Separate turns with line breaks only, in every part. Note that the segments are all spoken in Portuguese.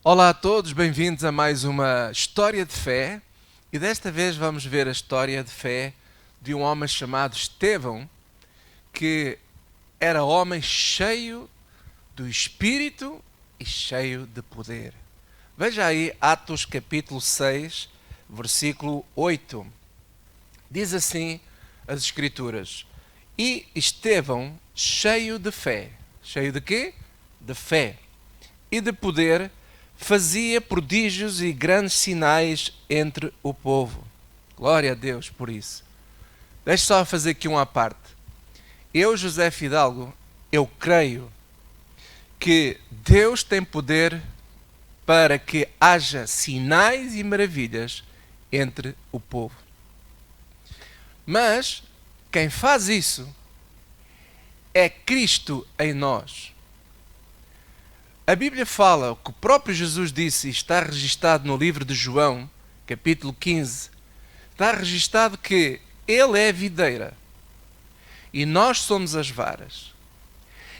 Olá a todos, bem-vindos a mais uma história de fé. E desta vez vamos ver a história de fé de um homem chamado Estevão, que era homem cheio do Espírito e cheio de poder. Veja aí Atos capítulo 6, versículo 8. Diz assim as Escrituras: E Estevão, cheio de fé. Cheio de quê? De fé. E de poder, fazia prodígios e grandes sinais entre o povo. Glória a Deus por isso. Deixe só fazer aqui uma parte. Eu, José Fidalgo, eu creio que Deus tem poder para que haja sinais e maravilhas entre o povo. Mas quem faz isso é Cristo em nós. A Bíblia fala, o que o próprio Jesus disse, e está registado no livro de João, capítulo 15, está registado que Ele é a videira e nós somos as varas.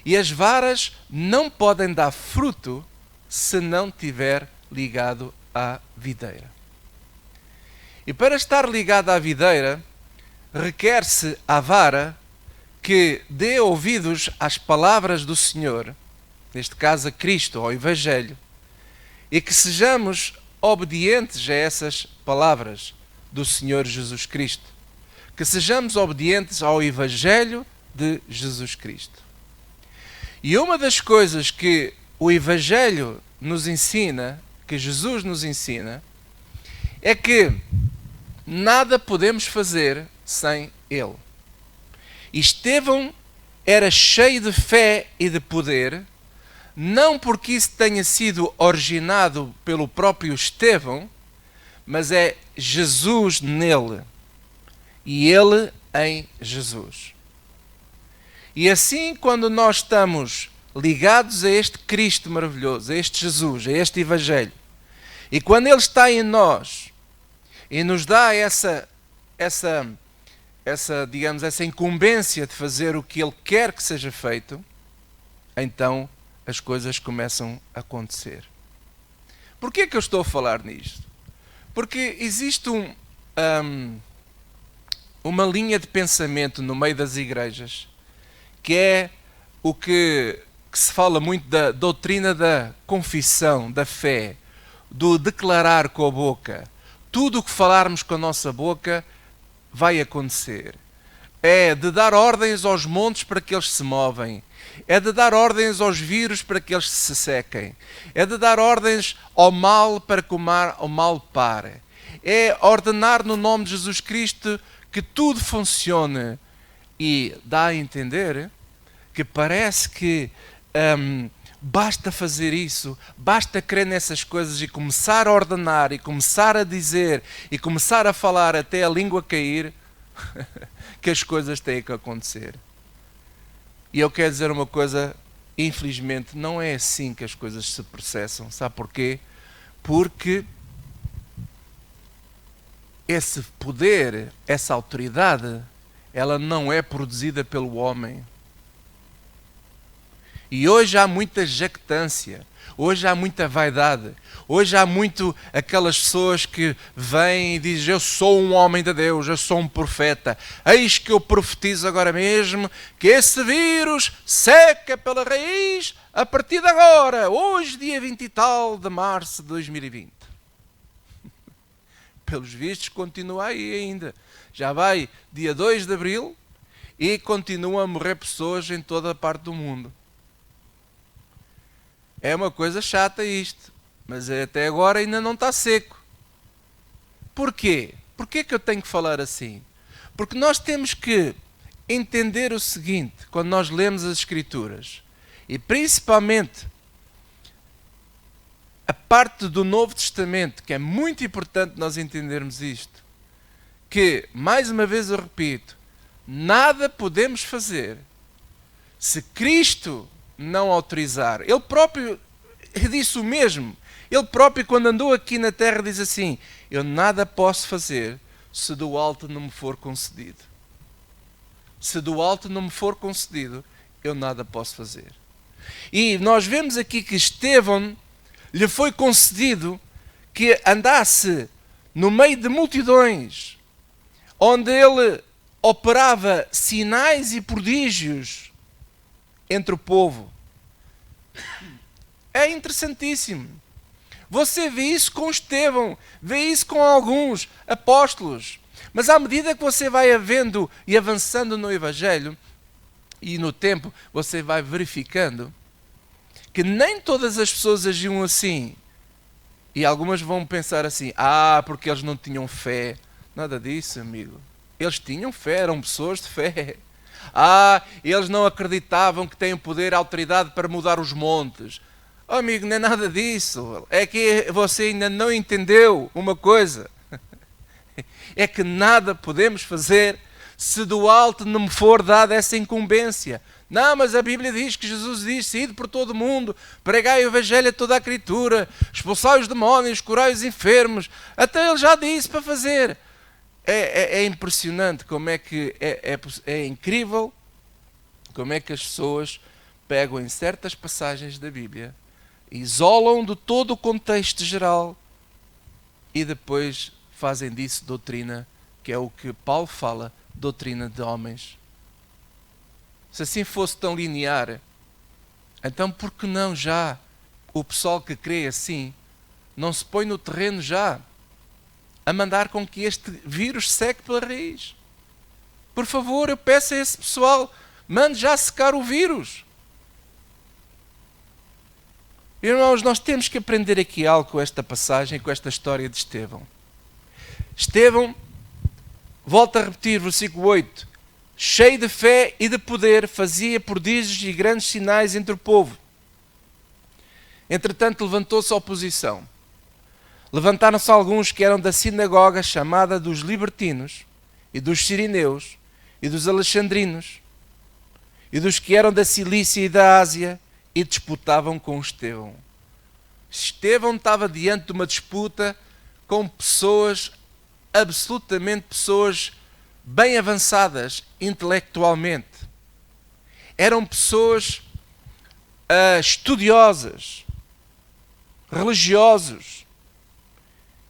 E as varas não podem dar fruto se não estiver ligado à videira. E para estar ligado à videira, requer-se à vara que dê ouvidos às palavras do Senhor, neste caso a Cristo, ao Evangelho, e que sejamos obedientes a essas palavras do Senhor Jesus Cristo. Que sejamos obedientes ao Evangelho de Jesus Cristo. E uma das coisas que o Evangelho nos ensina, que Jesus nos ensina, é que nada podemos fazer sem Ele. E Estevão era cheio de fé e de poder, não porque isso tenha sido originado pelo próprio Estevão, mas é Jesus nele e ele em Jesus. E assim, quando nós estamos ligados a este Cristo maravilhoso, a este Jesus, a este Evangelho, e quando Ele está em nós e nos dá essa incumbência de fazer o que Ele quer que seja feito, então as coisas começam a acontecer. Porquê é que eu estou a falar nisto? Porque existe uma linha de pensamento no meio das igrejas que é o que se fala muito da doutrina da confissão, da fé, do declarar com a boca. Tudo o que falarmos com a nossa boca vai acontecer. É de dar ordens aos montes para que eles se movem. É de dar ordens aos vírus para que eles se sequem. É de dar ordens ao mal para que o mal pare. É ordenar no nome de Jesus Cristo que tudo funcione. E dá a entender que parece que basta fazer isso, basta crer nessas coisas e começar a ordenar e começar a dizer e começar a falar até a língua cair, que as coisas têm que acontecer. E eu quero dizer uma coisa, infelizmente não é assim que as coisas se processam. Sabe porquê? Porque esse poder, essa autoridade, ela não é produzida pelo homem. E hoje há muita jactância, hoje há muita vaidade, hoje há muito aquelas pessoas que vêm e dizem: eu sou um homem de Deus, eu sou um profeta, eis que eu profetizo agora mesmo que esse vírus seca pela raiz a partir de agora, hoje dia 20 e tal de março de 2020. Pelos vistos continua aí ainda, já vai dia 2 de abril e continuam a morrer pessoas em toda a parte do mundo. É uma coisa chata isto, mas até agora ainda não está seco. Porquê? Porquê que eu tenho que falar assim? Porque nós temos que entender o seguinte, quando nós lemos as Escrituras, e principalmente a parte do Novo Testamento, que é muito importante nós entendermos isto, que, mais uma vez eu repito, nada podemos fazer se Cristo não autorizar. Ele próprio disse o mesmo. Ele próprio, quando andou aqui na terra, diz assim: eu nada posso fazer se do alto não me for concedido. Se do alto não me for concedido, eu nada posso fazer. E nós vemos aqui que Estevão lhe foi concedido que andasse no meio de multidões, onde ele operava sinais e prodígios entre o povo. É interessantíssimo. Você vê isso com Estevão, vê isso com alguns apóstolos. Mas à medida que você vai havendo e avançando no Evangelho, e no tempo você vai verificando que nem todas as pessoas agiam assim. E algumas vão pensar assim, porque eles não tinham fé. Nada disso, amigo. Eles tinham fé, eram pessoas de fé. Eles não acreditavam que têm poder e autoridade para mudar os montes. Amigo, não é nada disso. É que você ainda não entendeu uma coisa. É que nada podemos fazer se do alto não me for dada essa incumbência. Não, mas a Bíblia diz que Jesus disse: ide por todo o mundo, pregai o Evangelho a toda a criatura, expulsai os demónios, curai os enfermos. Até ele já disse para fazer. É impressionante como é que é incrível como é que as pessoas pegam em certas passagens da Bíblia, isolam de todo o contexto geral e depois fazem disso doutrina, que é o que Paulo fala, doutrina de homens. Se assim fosse tão linear, então por que não já o pessoal que crê assim não se põe no terreno já a mandar com que este vírus seque pela raiz? Por favor, eu peço a esse pessoal, mande já secar o vírus. Irmãos, nós temos que aprender aqui algo com esta passagem, com esta história de Estevão. Estevão, volta a repetir, versículo 8, cheio de fé e de poder, fazia prodígios e grandes sinais entre o povo. Entretanto, levantou-se a oposição. Levantaram-se alguns que eram da sinagoga chamada dos libertinos, e dos sirineus, e dos alexandrinos, e dos que eram da Cilícia e da Ásia, e disputavam com Estevão. Estevão estava diante de uma disputa com pessoas, absolutamente pessoas bem avançadas intelectualmente. Eram pessoas estudiosas, religiosos.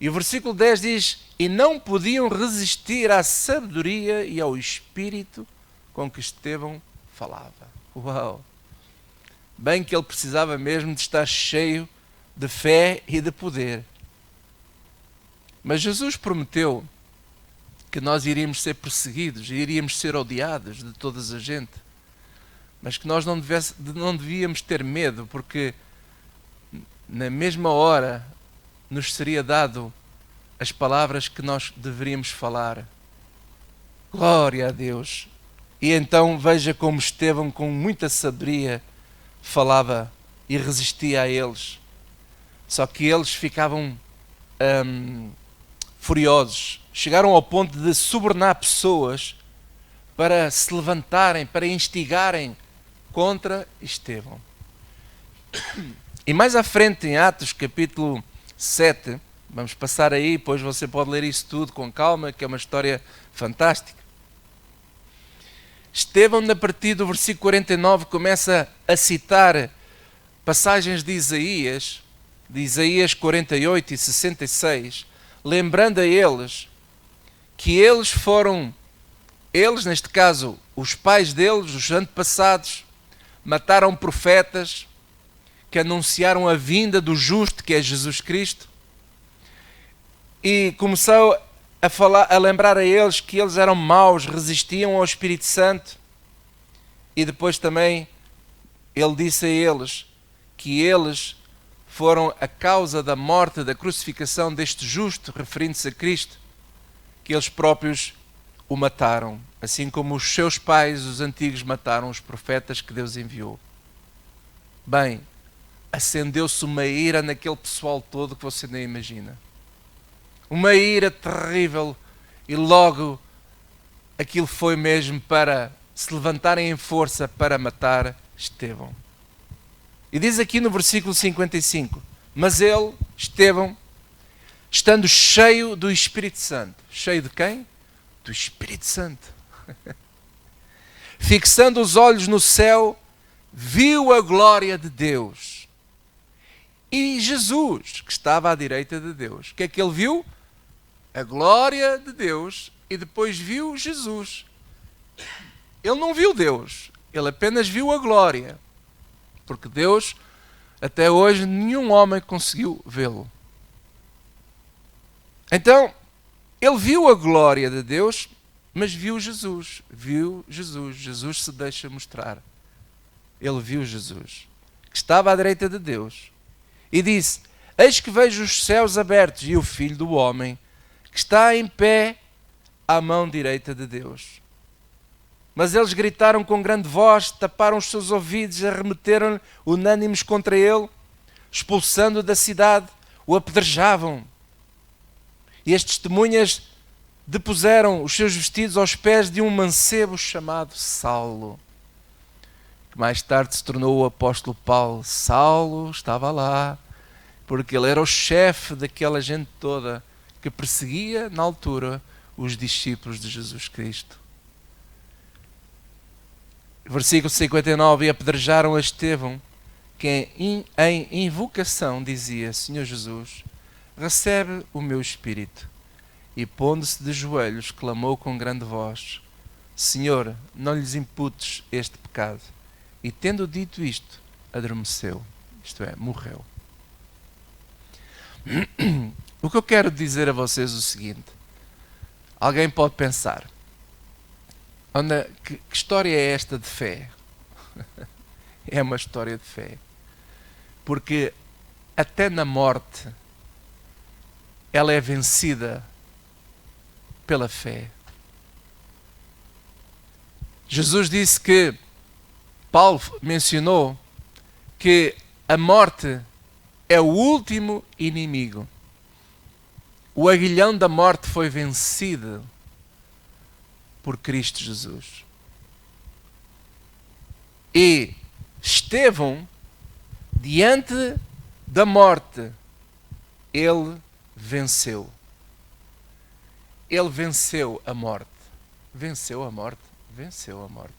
E o versículo 10 diz: e não podiam resistir à sabedoria e ao espírito com que Estevão falava. Uau! Bem que ele precisava mesmo de estar cheio de fé e de poder. Mas Jesus prometeu que nós iríamos ser perseguidos, iríamos ser odiados de toda a gente. Mas que nós não devíamos ter medo, porque na mesma hora nos seria dado as palavras que nós deveríamos falar. Glória a Deus! E então veja como Estevão, com muita sabedoria, falava e resistia a eles. Só que eles ficavam furiosos. Chegaram ao ponto de subornar pessoas para se levantarem, para instigarem contra Estevão. E mais à frente, em Atos capítulo 7, vamos passar aí, depois você pode ler isso tudo com calma, que é uma história fantástica. Estevão, a partir do versículo 49, começa a citar passagens de Isaías 48 e 66, lembrando a eles que eles, neste caso, os pais deles, os antepassados, mataram profetas que anunciaram a vinda do justo, que é Jesus Cristo, e começou a lembrar a eles que eles eram maus, resistiam ao Espírito Santo. E depois também ele disse a eles que eles foram a causa da morte, da crucificação deste justo, referindo-se a Cristo, que eles próprios o mataram, assim como os seus pais, os antigos, mataram os profetas que Deus enviou. Bem, acendeu-se uma ira naquele pessoal todo que você nem imagina. Uma ira terrível, e logo aquilo foi mesmo para se levantarem em força para matar Estevão. E diz aqui no versículo 55, mas ele, Estevão, estando cheio do Espírito Santo. Cheio de quem? Do Espírito Santo. Fixando os olhos no céu, viu a glória de Deus e Jesus, que estava à direita de Deus. O que é que ele viu? A glória de Deus e depois viu Jesus. Ele não viu Deus, ele apenas viu a glória. Porque Deus, até hoje, nenhum homem conseguiu vê-lo. Então, ele viu a glória de Deus, mas viu Jesus. Viu Jesus. Jesus se deixa mostrar. Ele viu Jesus, que estava à direita de Deus. E disse: eis que vejo os céus abertos e o Filho do Homem, que está em pé à mão direita de Deus. Mas eles gritaram com grande voz, taparam os seus ouvidos, arremeteram unânimes contra ele, expulsando-o da cidade, o apedrejavam. E as testemunhas depuseram os seus vestidos aos pés de um mancebo chamado Saulo, que mais tarde se tornou o apóstolo Paulo. Saulo estava lá, porque ele era o chefe daquela gente toda que perseguia, na altura, os discípulos de Jesus Cristo. Versículo 59, e apedrejaram a Estevão, que em invocação dizia: Senhor Jesus, recebe o meu espírito. E pondo-se de joelhos, clamou com grande voz: Senhor, não lhes imputes este pecado. E tendo dito isto, adormeceu, isto é, morreu. O que eu quero dizer a vocês é o seguinte: alguém pode pensar, que história é esta de fé? É uma história de fé. Porque até na morte ela é vencida pela fé. Jesus disse que, Paulo mencionou que a morte é o último inimigo. O aguilhão da morte foi vencido por Cristo Jesus. E Estevão, diante da morte, ele venceu. Ele venceu a morte. Venceu a morte? Venceu a morte.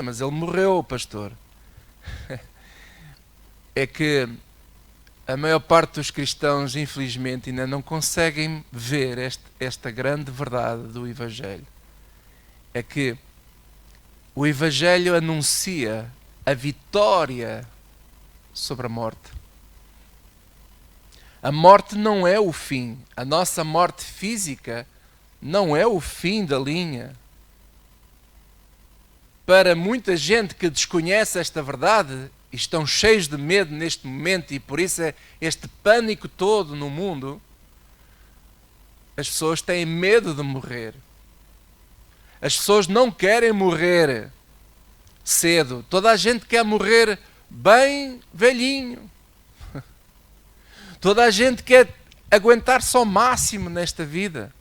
Mas ele morreu, pastor. É que a maior parte dos cristãos, infelizmente, ainda não conseguem ver esta grande verdade do Evangelho. É que o Evangelho anuncia a vitória sobre a morte. A morte não é o fim. A nossa morte física não é o fim da linha. Para muita gente que desconhece esta verdade, e estão cheios de medo neste momento, e por isso é este pânico todo no mundo, as pessoas têm medo de morrer. As pessoas não querem morrer cedo. Toda a gente quer morrer bem velhinho. Toda a gente quer aguentar-se ao máximo nesta vida.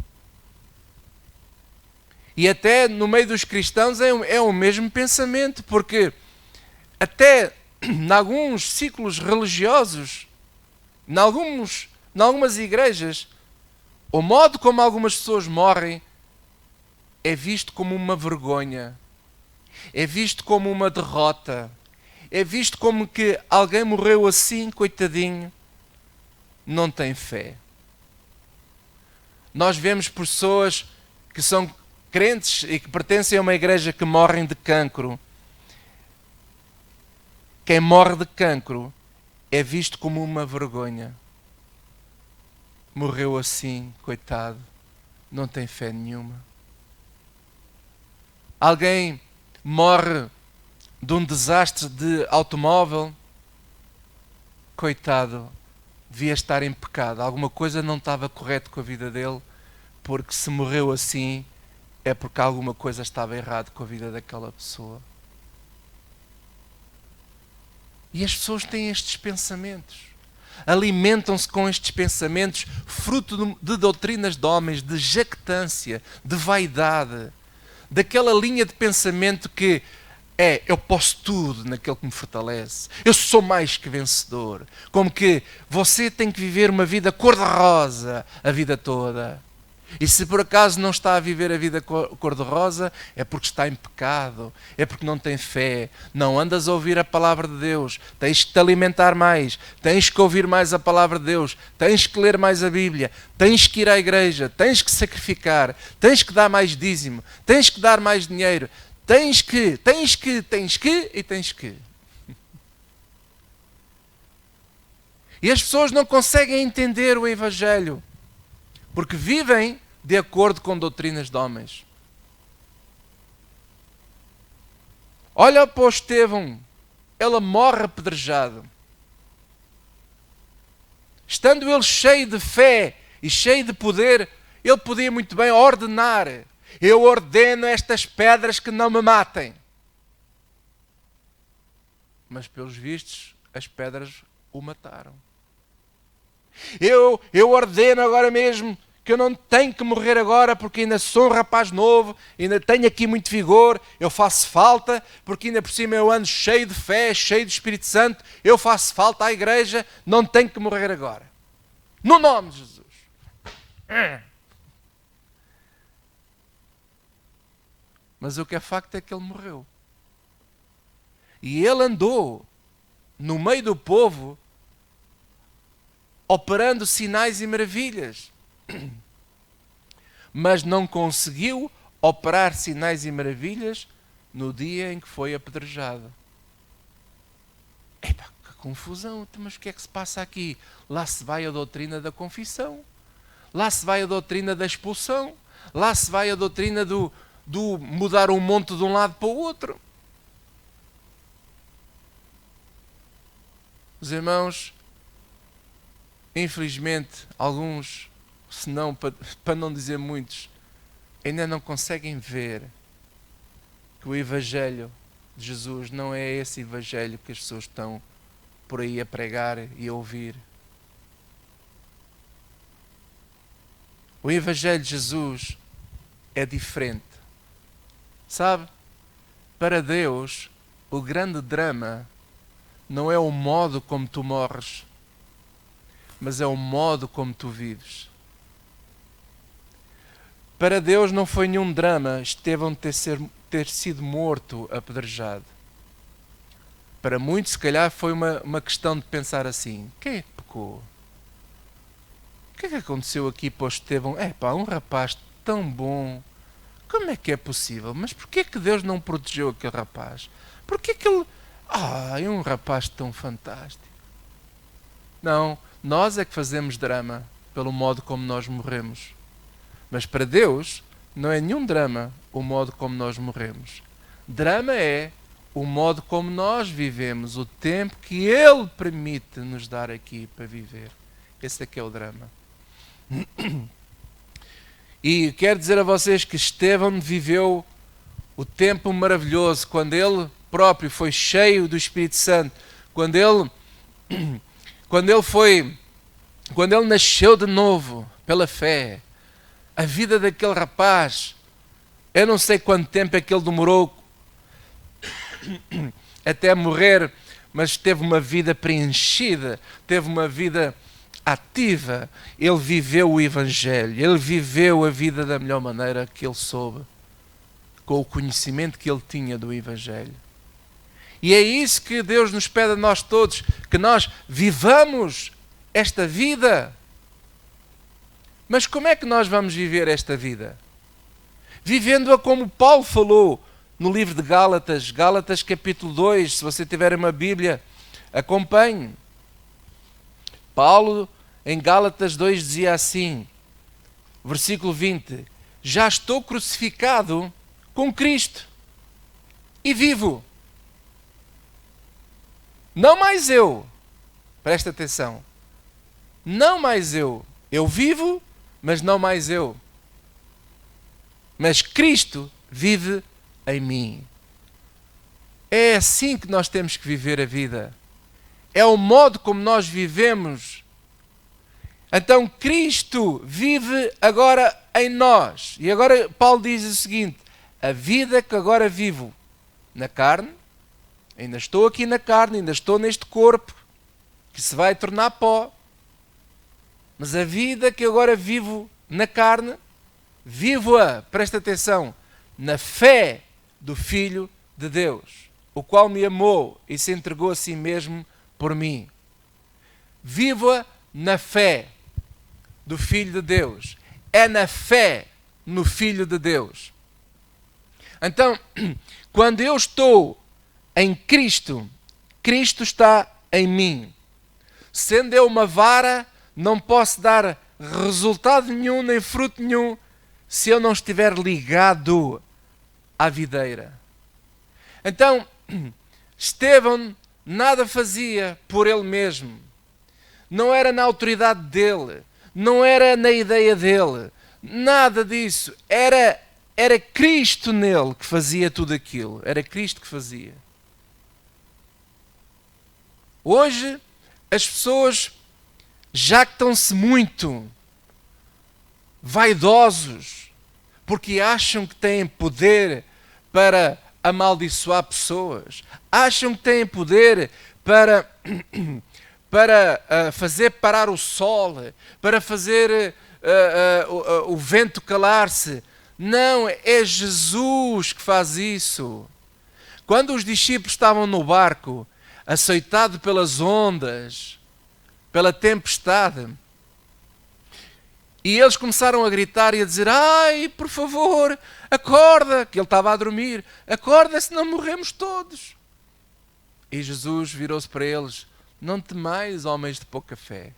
E até no meio dos cristãos é o mesmo pensamento, porque até em alguns ciclos religiosos, em algumas igrejas, o modo como algumas pessoas morrem é visto como uma vergonha, é visto como uma derrota, é visto como que alguém morreu assim, coitadinho, não tem fé. Nós vemos pessoas que são crentes e que pertencem a uma igreja que morrem de cancro. Quem morre de cancro é visto como uma vergonha. Morreu assim, coitado, não tem fé nenhuma. Alguém morre de um desastre de automóvel, coitado, devia estar em pecado. Alguma coisa não estava correta com a vida dele, porque se morreu assim, é porque alguma coisa estava errada com a vida daquela pessoa. E as pessoas têm estes pensamentos. Alimentam-se com estes pensamentos, fruto de doutrinas de homens, de jactância, de vaidade. Daquela linha de pensamento que eu posso tudo naquele que me fortalece. Eu sou mais que vencedor. Como que você tem que viver uma vida cor-de-rosa a vida toda. E se por acaso não está a viver a vida cor-de-rosa, é porque está em pecado, é porque não tem fé, não andas a ouvir a palavra de Deus, tens que te alimentar mais, tens que ouvir mais a palavra de Deus, tens que ler mais a Bíblia, tens que ir à igreja, tens que sacrificar, tens que dar mais dízimo, tens que dar mais dinheiro, tens que. E as pessoas não conseguem entender o Evangelho, porque vivem de acordo com doutrinas de homens. Olha para o Estevão, ele morre apedrejado. Estando ele cheio de fé e cheio de poder, ele podia muito bem ordenar: eu ordeno estas pedras que não me matem. Mas pelos vistos, as pedras o mataram. Eu ordeno agora mesmo que eu não tenho que morrer agora porque ainda sou um rapaz novo, ainda tenho aqui muito vigor, eu faço falta, porque ainda por cima eu ando cheio de fé, cheio do Espírito Santo, eu faço falta à igreja, não tenho que morrer agora. No nome de Jesus. Mas o que é facto é que ele morreu. E ele andou no meio do povo operando sinais e maravilhas. Mas não conseguiu operar sinais e maravilhas no dia em que foi apedrejado. Epá, que confusão! Mas o que é que se passa aqui? Lá se vai a doutrina da confissão. Lá se vai a doutrina da expulsão. Lá se vai a doutrina do mudar um monte de um lado para o outro. Os irmãos, infelizmente, alguns, se não, para não dizer muitos, ainda não conseguem ver que o Evangelho de Jesus não é esse Evangelho que as pessoas estão por aí a pregar e a ouvir. O Evangelho de Jesus é diferente. Sabe? Para Deus, o grande drama não é o modo como tu morres, mas é o modo como tu vives. Para Deus não foi nenhum drama Estevão ter sido morto apedrejado. Para muitos, se calhar, foi uma questão de pensar assim: quem é que pecou? O que é que aconteceu aqui para o Estevão? Um rapaz tão bom, como é que é possível? Mas porquê é que Deus não protegeu aquele rapaz? Porquê é que ele... é um rapaz tão fantástico. Não, nós é que fazemos drama pelo modo como nós morremos. Mas para Deus não é nenhum drama o modo como nós morremos. Drama é o modo como nós vivemos, o tempo que Ele permite nos dar aqui para viver. Esse é que é o drama. E quero dizer a vocês que Estevão viveu o tempo maravilhoso, quando ele próprio foi cheio do Espírito Santo, quando ele nasceu de novo pela fé. A vida daquele rapaz, eu não sei quanto tempo é que ele demorou até morrer, mas teve uma vida preenchida, teve uma vida ativa. Ele viveu o Evangelho, ele viveu a vida da melhor maneira que ele soube, com o conhecimento que ele tinha do Evangelho. E é isso que Deus nos pede a nós todos, que nós vivamos esta vida. Mas como é que nós vamos viver esta vida? Vivendo-a como Paulo falou no livro de Gálatas, Gálatas capítulo 2, se você tiver uma Bíblia, acompanhe. Paulo, em Gálatas 2, dizia assim, versículo 20, já estou crucificado com Cristo e vivo. Não mais eu, presta atenção, não mais eu vivo, mas não mais eu. Mas Cristo vive em mim. É assim que nós temos que viver a vida. É o modo como nós vivemos. Então Cristo vive agora em nós. E agora Paulo diz o seguinte: a vida que agora vivo na carne, ainda estou aqui na carne, ainda estou neste corpo, que se vai tornar pó. Mas a vida que agora vivo na carne, Vivo-a, presta atenção, na fé do Filho de Deus, o qual me amou e se entregou a si mesmo por mim. Vivo-a na fé do Filho de Deus. É na fé no Filho de Deus. Então, quando eu estou em Cristo, Cristo está em mim. Sendo eu uma vara, não posso dar resultado nenhum, nem fruto nenhum, se eu não estiver ligado à videira. Então, Estevão nada fazia por ele mesmo. Não era na autoridade dele, não era na ideia dele, nada disso. Era Cristo nele que fazia tudo aquilo. Era Cristo que fazia. Hoje, as pessoas jactam-se muito, vaidosos, porque acham que têm poder para amaldiçoar pessoas, acham que têm poder para fazer parar o sol, para fazer o vento calar-se. Não, é Jesus que faz isso. Quando os discípulos estavam no barco, açoitado pelas ondas, pela tempestade, e eles começaram a gritar e a dizer: ai, por favor, acorda, que ele estava a dormir, acorda, senão morremos todos. E Jesus virou-se para eles: não temais, homens de pouca fé.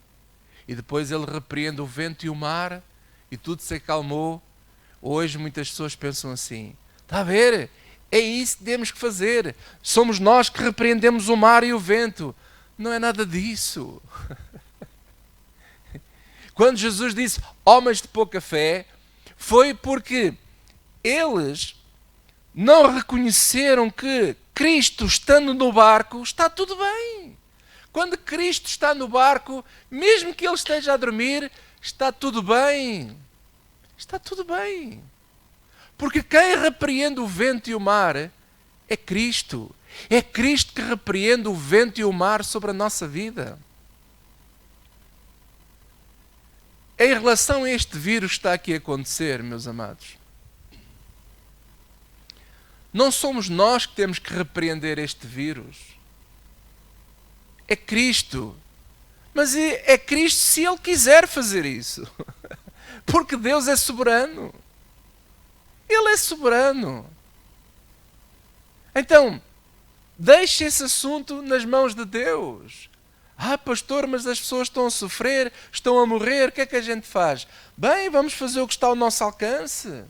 E depois ele repreende o vento e o mar, e tudo se acalmou. Hoje muitas pessoas pensam assim: está a ver? É isso que temos que fazer. Somos nós que repreendemos o mar e o vento. Não é nada disso. Quando Jesus disse homens de pouca fé, foi porque eles não reconheceram que Cristo, estando no barco, está tudo bem. Quando Cristo está no barco, mesmo que ele esteja a dormir, está tudo bem. Está tudo bem. Porque quem repreende o vento e o mar é Cristo. É Cristo que repreende o vento e o mar sobre a nossa vida. Em relação a este vírus que está aqui a acontecer, meus amados, não somos nós que temos que repreender este vírus. É Cristo. Mas é Cristo se Ele quiser fazer isso. Porque Deus é soberano. Ele é soberano. Então, deixe esse assunto nas mãos de Deus. Ah, pastor, mas as pessoas estão a sofrer, estão a morrer, o que é que a gente faz? Bem, vamos fazer o que está ao nosso alcance.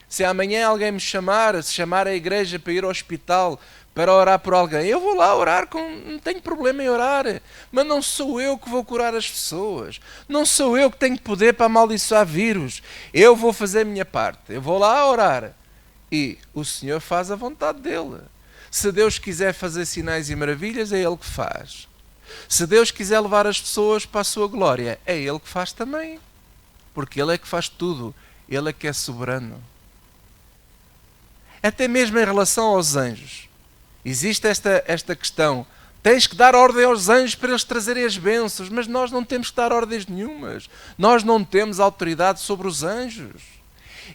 Se amanhã alguém me chamar, se chamar a igreja para ir ao hospital para orar por alguém, eu vou lá orar, não tenho problema em orar. Mas não sou eu que vou curar as pessoas. Não sou eu que tenho poder para amaldiçoar vírus. Eu vou fazer a minha parte. Eu vou lá orar. E o Senhor faz a vontade dele. Se Deus quiser fazer sinais e maravilhas, é Ele que faz. Se Deus quiser levar as pessoas para a sua glória, é Ele que faz também. Porque Ele é que faz tudo. Ele é que é soberano. Até mesmo em relação aos anjos. Existe esta questão. Tens que dar ordem aos anjos para eles trazerem as bênçãos. Mas nós não temos que dar ordens nenhumas. Nós não temos autoridade sobre os anjos.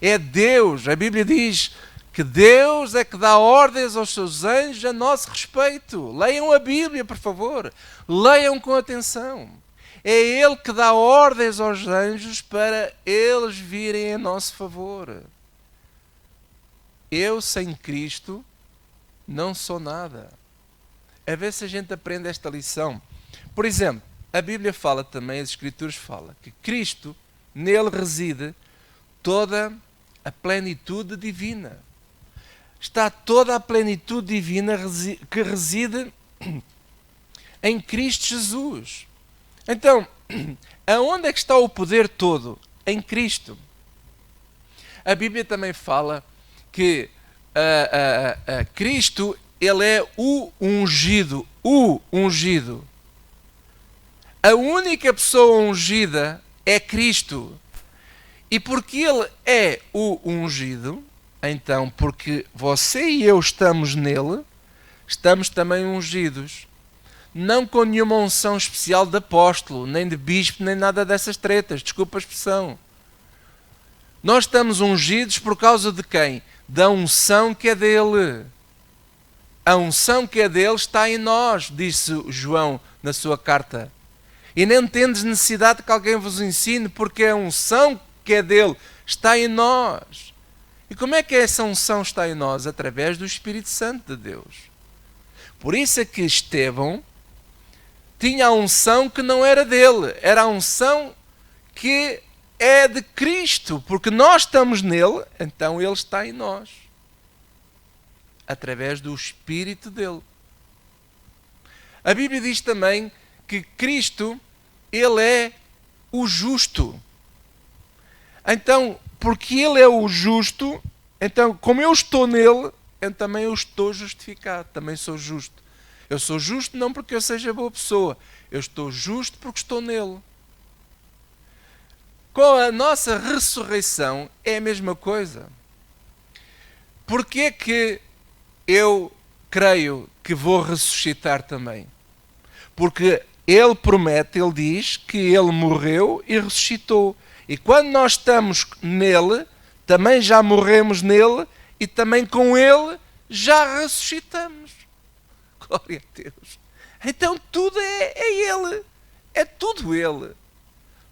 É Deus. A Bíblia diz que Deus é que dá ordens aos seus anjos a nosso respeito. Leiam a Bíblia, por favor. Leiam com atenção. É Ele que dá ordens aos anjos para eles virem em nosso favor. Eu, sem Cristo, não sou nada. A ver se a gente aprende esta lição. Por exemplo, a Bíblia fala também, as Escrituras falam, que Cristo, nele reside toda a plenitude divina. Está toda a plenitude divina que reside em Cristo Jesus. Então, aonde é que está o poder todo? Em Cristo. A Bíblia também fala que Cristo, Ele é o ungido. O ungido. A única pessoa ungida é Cristo. E porque Ele é o ungido, então, porque você e eu estamos nele, estamos também ungidos. Não com nenhuma unção especial de apóstolo, nem de bispo, nem nada dessas tretas. Desculpa a expressão. Nós estamos ungidos por causa de quem? Da unção que é dele. A unção que é dele está em nós, disse João na sua carta. E nem tendes necessidade que alguém vos ensine, porque a unção que é dele está em nós. E como é que essa unção está em nós? Através do Espírito Santo de Deus. Por isso é que Estevão tinha a unção que não era dele, era a unção que é de Cristo, porque nós estamos nele, então ele está em nós, através do Espírito dele. A Bíblia diz também que Cristo, ele é o justo. Então, porque ele é o justo, então, como eu estou nele, eu também eu estou justificado, também sou justo. Eu sou justo não porque eu seja boa pessoa, eu estou justo porque estou nele. Com a nossa ressurreição é a mesma coisa. Porquê é que eu creio que vou ressuscitar também? Porque ele promete, ele diz que ele morreu e ressuscitou. E quando nós estamos nele, também já morremos nele e também com ele já ressuscitamos. Glória a Deus. Então tudo é ele. É tudo ele.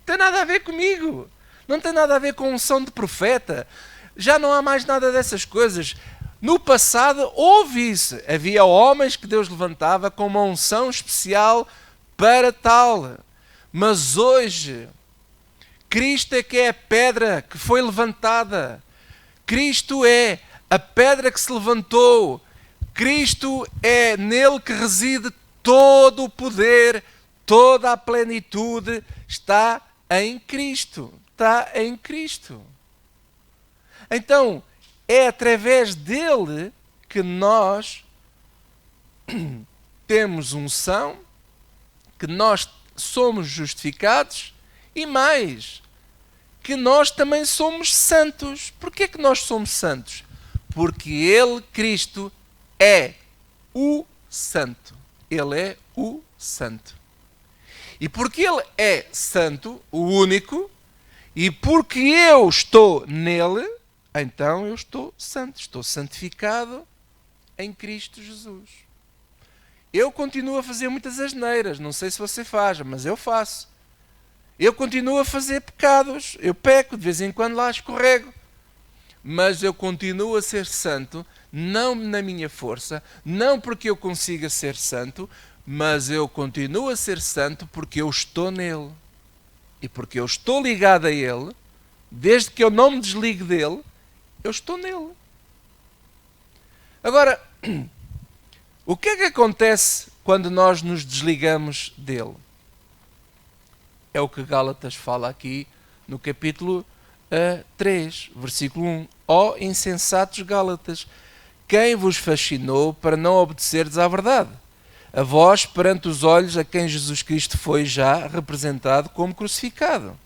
Não tem nada a ver comigo. Não tem nada a ver com unção de profeta. Já não há mais nada dessas coisas. No passado houve isso. Havia homens que Deus levantava com uma unção especial para tal. Mas hoje, Cristo é que é a pedra que foi levantada. Cristo é a pedra que se levantou. Cristo é nele que reside todo o poder, toda a plenitude está em Cristo. Está em Cristo. Então, é através dele que nós temos unção, que nós somos justificados e mais, que nós também somos santos. Porquê que nós somos santos? Porque ele, Cristo, é o santo. Ele é o santo. E porque ele é santo, o único, e porque eu estou nele, então eu estou santo, estou santificado em Cristo Jesus. Eu continuo a fazer muitas asneiras, não sei se você faz, mas eu faço. Eu continuo a fazer pecados, eu peco, de vez em quando lá escorrego. Mas eu continuo a ser santo, não na minha força, não porque eu consiga ser santo, mas eu continuo a ser santo porque eu estou nele. E porque eu estou ligado a ele, desde que eu não me desligue dele, eu estou nele. Agora, o que é que acontece quando nós nos desligamos dele? É o que Gálatas fala aqui no capítulo 3, versículo 1. Ó insensatos Gálatas, quem vos fascinou para não obedecerdes à verdade? A vós, perante os olhos a quem Jesus Cristo foi já representado como crucificado.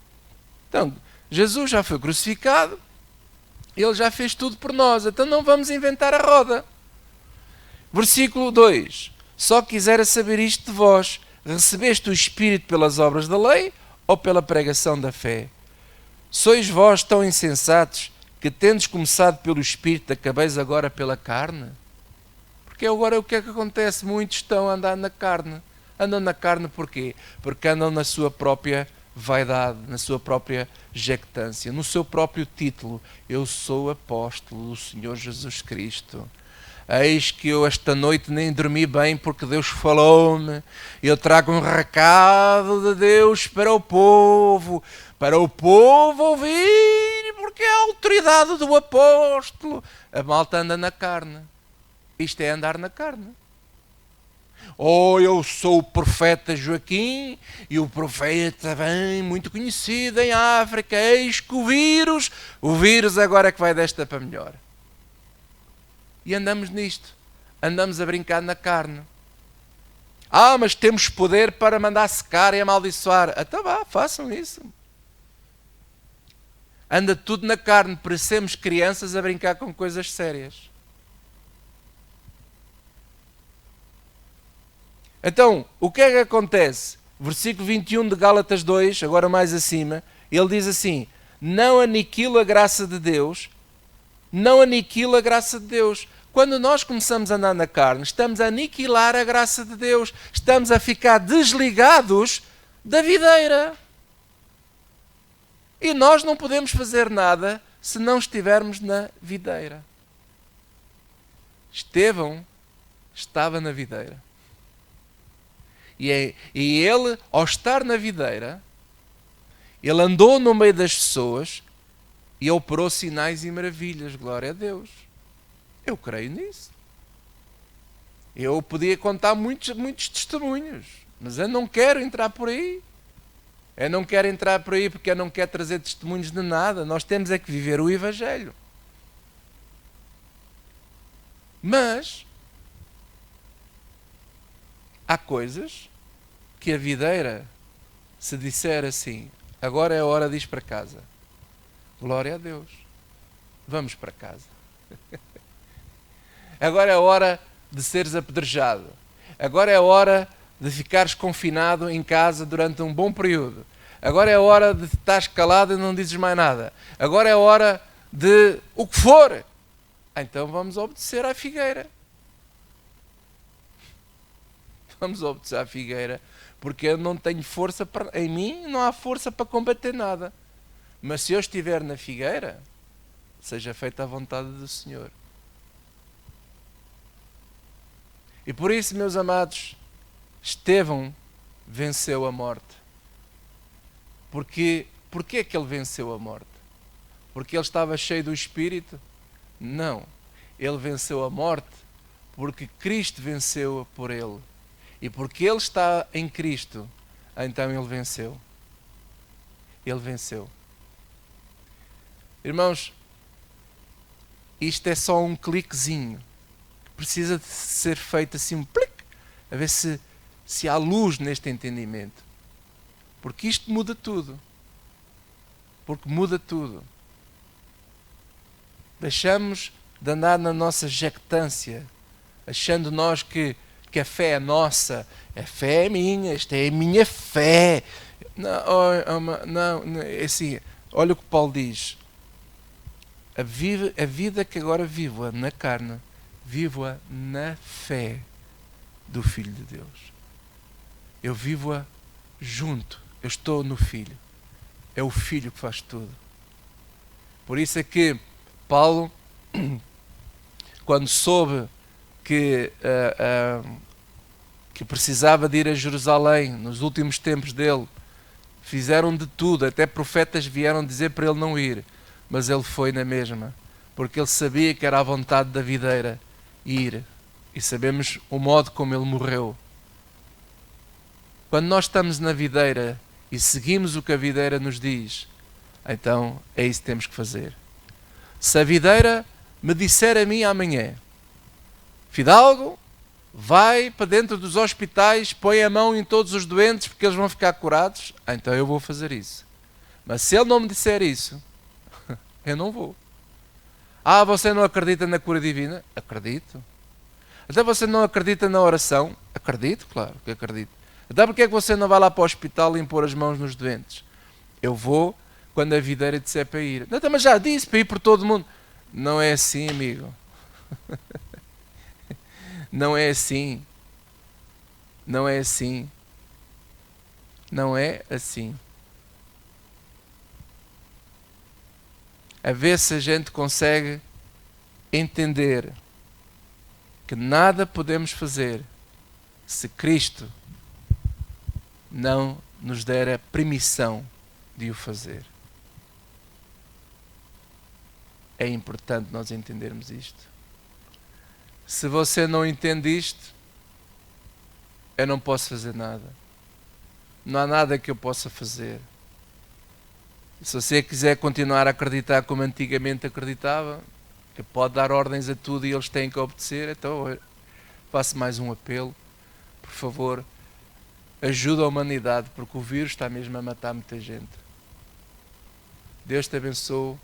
Então, Jesus já foi crucificado, ele já fez tudo por nós, então não vamos inventar a roda. Versículo 2. Só quisera saber isto de vós, recebeste o Espírito pelas obras da lei ou pela pregação da fé? Sois vós tão insensatos que, tendes começado pelo Espírito, acabeis agora pela carne? Porque agora o que é que acontece? Muitos estão a andar na carne. Andam na carne porquê? Porque andam na sua própria vaidade, na sua própria jactância, no seu próprio título. Eu sou apóstolo do Senhor Jesus Cristo. Eis que eu esta noite nem dormi bem porque Deus falou-me. Eu trago um recado de Deus para o povo ouvir, porque é a autoridade do apóstolo. A malta anda na carne. Isto é andar na carne. Ou eu sou o profeta Joaquim, e o profeta bem muito conhecido em África, eis que o vírus agora é que vai desta para melhor. E andamos nisto. Andamos a brincar na carne. Mas temos poder para mandar secar e amaldiçoar. Então vá, façam isso. Anda tudo na carne, parecemos crianças a brincar com coisas sérias. Então, o que é que acontece? Versículo 21 de Gálatas 2, agora mais acima, ele diz assim: não aniquila a graça de Deus, não aniquila a graça de Deus. Quando nós começamos a andar na carne, estamos a aniquilar a graça de Deus, estamos a ficar desligados da videira. E nós não podemos fazer nada se não estivermos na videira. Estevão estava na videira. E ele, ao estar na videira, ele andou no meio das pessoas e operou sinais e maravilhas. Glória a Deus. Eu creio nisso. Eu podia contar muitos testemunhos, mas eu não quero entrar por aí. Eu não quero entrar por aí porque eu não quero trazer testemunhos de nada. Nós temos é que viver o Evangelho. Mas há coisas que a videira, se disser assim, agora é a hora de ir para casa. Glória a Deus. Vamos para casa. Agora é a hora de seres apedrejado. Agora é a hora de ficares confinado em casa durante um bom período. Agora é a hora de estares calado e não dizes mais nada. Agora é a hora de o que for. Então vamos obedecer à figueira. Vamos obedecer à figueira, porque eu não tenho força em mim, não há força para combater nada. Mas se eu estiver na figueira, seja feita a vontade do Senhor. E por isso, meus amados, Estevão venceu a morte. Porquê é que ele venceu a morte? Porque ele estava cheio do Espírito? Não. Ele venceu a morte porque Cristo venceu por ele. E porque ele está em Cristo, então ele venceu. Ele venceu. Irmãos, isto é só um cliquezinho que precisa de ser feito assim, um plique, a ver se há luz neste entendimento. Porque isto muda tudo. Porque muda tudo. Deixamos de andar na nossa jactância, achando nós que a fé é nossa, a fé é minha, esta é a minha fé. Não, é assim, olha o que Paulo diz. A vida que agora vivo na carne, vivo-a na fé do Filho de Deus. Eu vivo-a junto, eu estou no Filho. É o Filho que faz tudo. Por isso é que Paulo, quando soube que precisava de ir a Jerusalém nos últimos tempos dele, fizeram de tudo, até profetas vieram dizer para ele não ir, mas ele foi na mesma, porque ele sabia que era a vontade da videira ir, e sabemos o modo como ele morreu. Quando nós estamos na videira e seguimos o que a videira nos diz, então é isso que temos que fazer. Se a videira me disser a mim amanhã, Fidalgo, vai para dentro dos hospitais, põe a mão em todos os doentes porque eles vão ficar curados, então eu vou fazer isso. Mas se ele não me disser isso, eu não vou. Ah, você não acredita na cura divina? Acredito. Então você não acredita na oração? Acredito, claro que acredito. Então porque é que você não vai lá para o hospital e impor as mãos nos doentes? Eu vou quando a videira disser para ir. Não, mas já disse para ir por todo mundo. Não é assim, amigo. Não é assim. Não é assim. Não é assim. A ver se a gente consegue entender que nada podemos fazer se Cristo não nos der a permissão de o fazer. É importante nós entendermos isto. Se você não entende isto, eu não posso fazer nada. Não há nada que eu possa fazer. Se você quiser continuar a acreditar como antigamente acreditava, eu pode dar ordens a tudo e eles têm que obedecer, então eu faço mais um apelo. Por favor, ajuda a humanidade, porque o vírus está mesmo a matar muita gente. Deus te abençoe.